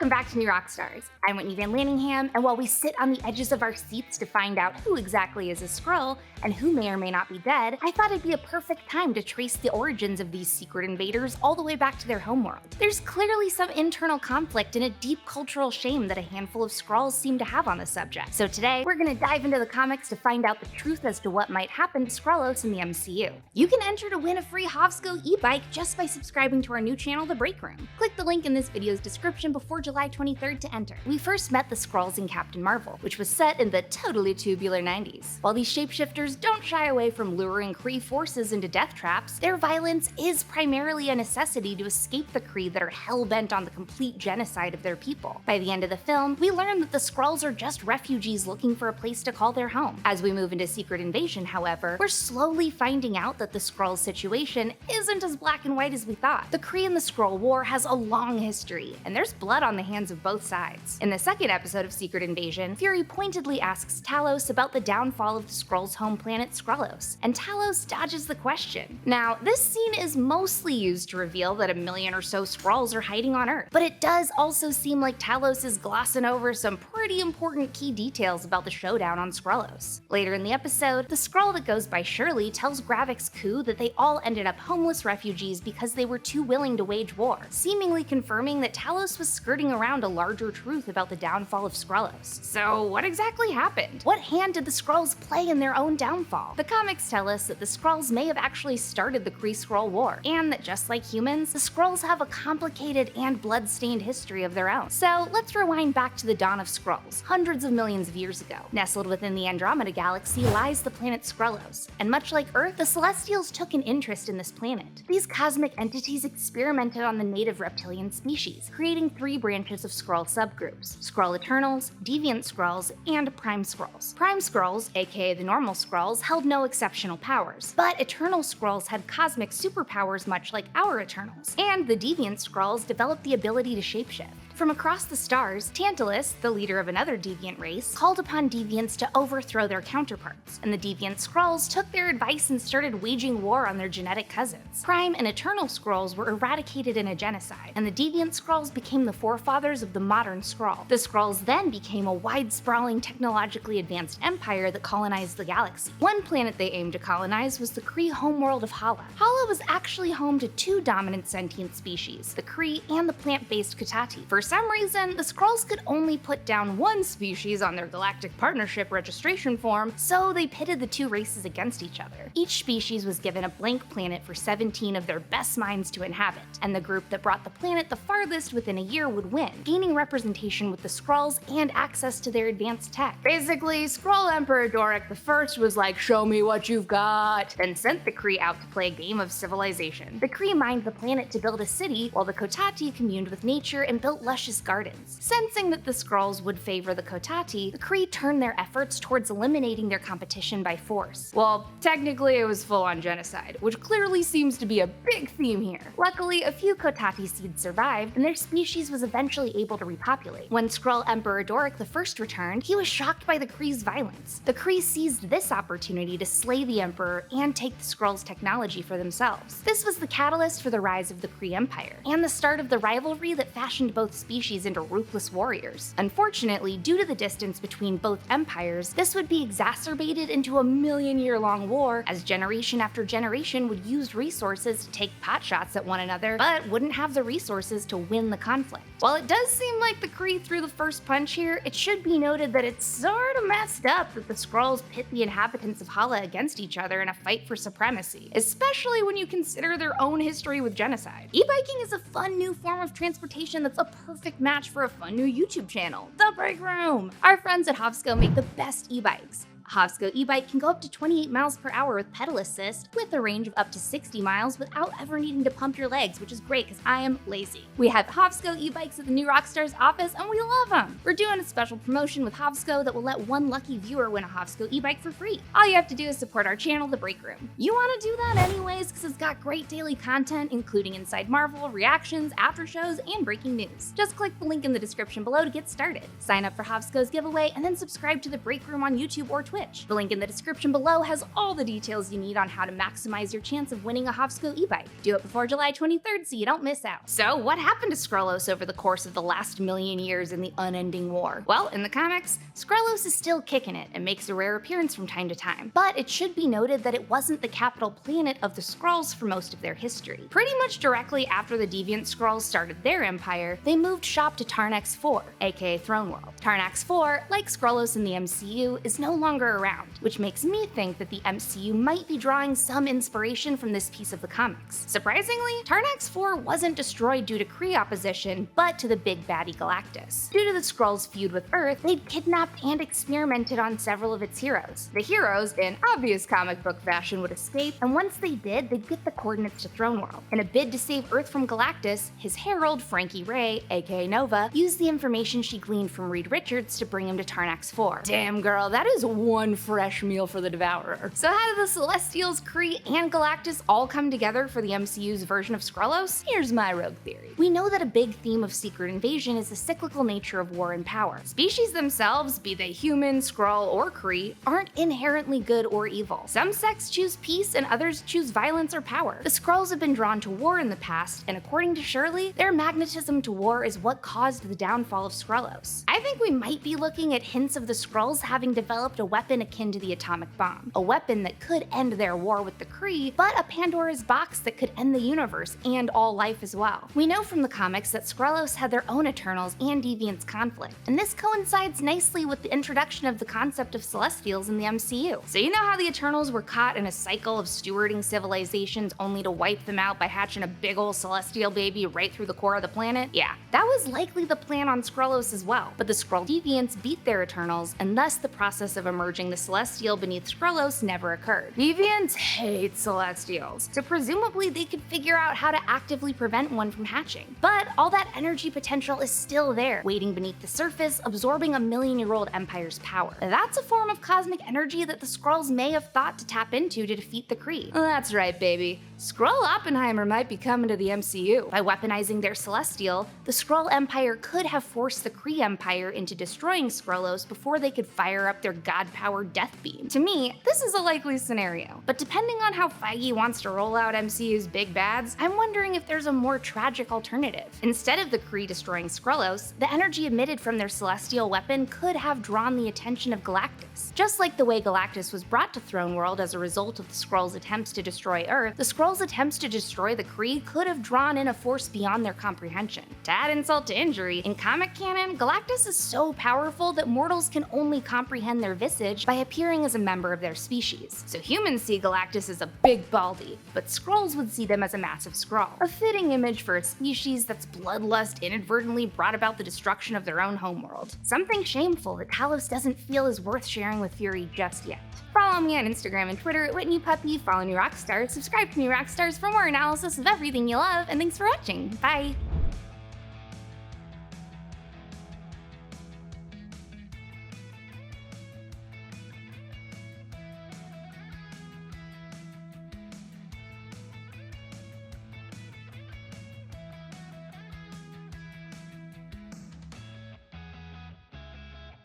Welcome back to New Rockstars. I'm Whitney Van Laningham, and while we sit on the edges of our seats to find out who exactly is a Skrull and who may or may not be dead, I thought it'd be a perfect time to trace the origins of these secret invaders all the way back to their homeworld. There's clearly some internal conflict and a deep cultural shame that a handful of Skrulls seem to have on the subject. So today, we're gonna dive into the comics to find out the truth as to what might happen to Skrullos in the MCU. You can enter to win a free HOVSCO e-bike just by subscribing to our new channel, The Break Room. Click the link in this video's description before July 23rd to enter. We first met the Skrulls in Captain Marvel, which was set in the totally tubular 90s. While these shapeshifters don't shy away from luring Kree forces into death traps, their violence is primarily a necessity to escape the Kree that are hell-bent on the complete genocide of their people. By the end of the film, we learn that the Skrulls are just refugees looking for a place to call their home. As we move into Secret Invasion, however, we're slowly finding out that the Skrulls' situation isn't as black and white as we thought. The Kree and the Skrull War has a long history, and there's blood on the hands of both sides. In the second episode of Secret Invasion, Fury pointedly asks Talos about the downfall of the Skrulls' home planet Skrullos, and Talos dodges the question. Now, this scene is mostly used to reveal that a million or so Skrulls are hiding on Earth, but it does also seem like Talos is glossing over some pretty important key details about the showdown on Skrullos. Later in the episode, the Skrull that goes by Shirley tells Gravik's Coup that they all ended up homeless refugees because they were too willing to wage war, seemingly confirming that Talos was skirting around a larger truth about the downfall of Skrullos. So what exactly happened? What hand did the Skrulls play in their own downfall? The comics tell us that the Skrulls may have actually started the Kree-Skrull War, and that just like humans, the Skrulls have a complicated and blood-stained history of their own. So let's rewind back to the dawn of Skrulls, hundreds of millions of years ago. Nestled within the Andromeda Galaxy lies the planet Skrullos, and much like Earth, the Celestials took an interest in this planet. These cosmic entities experimented on the native reptilian species, creating three branches of Skrull subgroups: Skrull Eternals, Deviant Skrulls, and Prime Skrulls. Prime Skrulls, aka the normal Skrulls, held no exceptional powers, but Eternal Skrulls had cosmic superpowers much like our Eternals, and the Deviant Skrulls developed the ability to shapeshift. From across the stars, Tantalus, the leader of another deviant race, called upon deviants to overthrow their counterparts, and the deviant Skrulls took their advice and started waging war on their genetic cousins. Prime and Eternal Skrulls were eradicated in a genocide, and the deviant Skrulls became the forefathers of the modern Skrull. The Skrulls then became a wide-sprawling, technologically advanced empire that colonized the galaxy. One planet they aimed to colonize was the Kree homeworld of Hala. Hala was actually home to two dominant sentient species, the Kree and the plant-based Kotati. For some reason, the Skrulls could only put down one species on their Galactic Partnership registration form, so they pitted the two races against each other. Each species was given a blank planet for 17 of their best minds to inhabit, and the group that brought the planet the farthest within a year would win, gaining representation with the Skrulls and access to their advanced tech. Basically, Skrull Emperor Dorrek I was like, "Show me what you've got," then sent the Kree out to play a game of civilization. The Kree mined the planet to build a city, while the Kotati communed with nature and built luscious gardens. Sensing that the Skrulls would favor the Kotati, the Kree turned their efforts towards eliminating their competition by force. Well, technically it was full-on genocide, which clearly seems to be a big theme here. Luckily, a few Kotati seeds survived, and their species was eventually able to repopulate. When Skrull Emperor Dorrek I returned, he was shocked by the Kree's violence. The Kree seized this opportunity to slay the Emperor and take the Skrulls' technology for themselves. This was the catalyst for the rise of the Kree Empire, and the start of the rivalry that fashioned both species into ruthless warriors. Unfortunately, due to the distance between both empires, this would be exacerbated into a million-year-long war, as generation after generation would use resources to take potshots at one another, but wouldn't have the resources to win the conflict. While it does seem like the Kree threw the first punch here, it should be noted that it's sorta messed up that the Skrulls pit the inhabitants of Hala against each other in a fight for supremacy, especially when you consider their own history with genocide. E-biking is a fun new form of transportation that's a perfect match for a fun new YouTube channel, The Break Room. Our friends at HOVSCO make the best e-bikes. HOVSCO e-bike can go up to 28 miles per hour with pedal assist, with a range of up to 60 miles without ever needing to pump your legs, which is great because I am lazy. We have HOVSCO e-bikes at the New Rockstars office, and we love them. We're doing a special promotion with HOVSCO that will let one lucky viewer win a HOVSCO e-bike for free. All you have to do is support our channel, The Break Room. You want to do that anyways because it's got great daily content, including Inside Marvel, reactions, after shows, and breaking news. Just click the link in the description below to get started. Sign up for HOVSCO's giveaway, and then subscribe to The Break Room on YouTube or Twitch. which. The link in the description below has all the details you need on how to maximize your chance of winning a HOVSCO e-bike. Do it before July 23rd so you don't miss out. So what happened to Skrullos over the course of the last million years in the unending war? Well, in the comics, Skrullos is still kicking it and makes a rare appearance from time to time. But it should be noted that it wasn't the capital planet of the Skrulls for most of their history. Pretty much directly after the Deviant Skrulls started their empire, they moved shop to Tarnax IV, aka Throne World. Tarnax IV, like Skrullos in the MCU, is no longer around, which makes me think that the MCU might be drawing some inspiration from this piece of the comics. Surprisingly, Tarnax IV wasn't destroyed due to Kree opposition, but to the big baddie Galactus. Due to the Skrulls' feud with Earth, they'd kidnapped and experimented on several of its heroes. The heroes, in obvious comic book fashion, would escape, and once they did, they'd get the coordinates to Throne World. In a bid to save Earth from Galactus, his herald, Frankie Ray, aka Nova, used the information she gleaned from Reed Richards to bring him to Tarnax IV. Damn girl, that is one fresh meal for the Devourer. So how did the Celestials, Kree, and Galactus all come together for the MCU's version of Skrullos? Here's my rogue theory. We know that a big theme of Secret Invasion is the cyclical nature of war and power. Species themselves, be they human, Skrull, or Kree, aren't inherently good or evil. Some sects choose peace and others choose violence or power. The Skrulls have been drawn to war in the past, and according to Shirley, their magnetism to war is what caused the downfall of Skrullos. I think we might be looking at hints of the Skrulls having developed a weapon akin to the atomic bomb. A weapon that could end their war with the Kree, but a Pandora's box that could end the universe and all life as well. We know from the comics that Skrullos had their own Eternals and Deviants conflict, and this coincides nicely with the introduction of the concept of Celestials in the MCU. So you know how the Eternals were caught in a cycle of stewarding civilizations only to wipe them out by hatching a big ol' Celestial baby right through the core of the planet? Yeah, that was likely the plan on Skrullos as well, but the Skrull Deviants beat their Eternals, and thus the process of emerging the Celestial beneath Skrullos never occurred. Deviants hate Celestials, so presumably they could figure out how to actively prevent one from hatching. But all that energy potential is still there, waiting beneath the surface, absorbing a million-year-old empire's power. That's a form of cosmic energy that the Skrulls may have thought to tap into to defeat the Kree. That's right, baby. Skrull Oppenheimer might be coming to the MCU. By weaponizing their Celestial, the Skrull Empire could have forced the Kree Empire into destroying Skrullos before they could fire up their god-powered death beam. To me, this is a likely scenario, but depending on how Feige wants to roll out MCU's big bads, I'm wondering if there's a more tragic alternative. Instead of the Kree destroying Skrullos, the energy emitted from their Celestial weapon could have drawn the attention of Galactus. Just like the way Galactus was brought to Throne World as a result of the Skrulls' attempts to destroy Earth, the Skrulls' attempts to destroy the Kree could have drawn in a force beyond their comprehension. To add insult to injury, in comic canon, Galactus is so powerful that mortals can only comprehend their visage by appearing as a member of their species. So humans see Galactus as a big baldy, but Skrulls would see them as a massive Skrull. A fitting image for a species that's bloodlust inadvertently brought about the destruction of their own homeworld. Something shameful that Talos doesn't feel is worth sharing with Fury just yet. Follow me on Instagram and Twitter at Whitney Puppy, follow New Rockstars, subscribe to New Rockstars for more analysis of everything you love, and thanks for watching. Bye!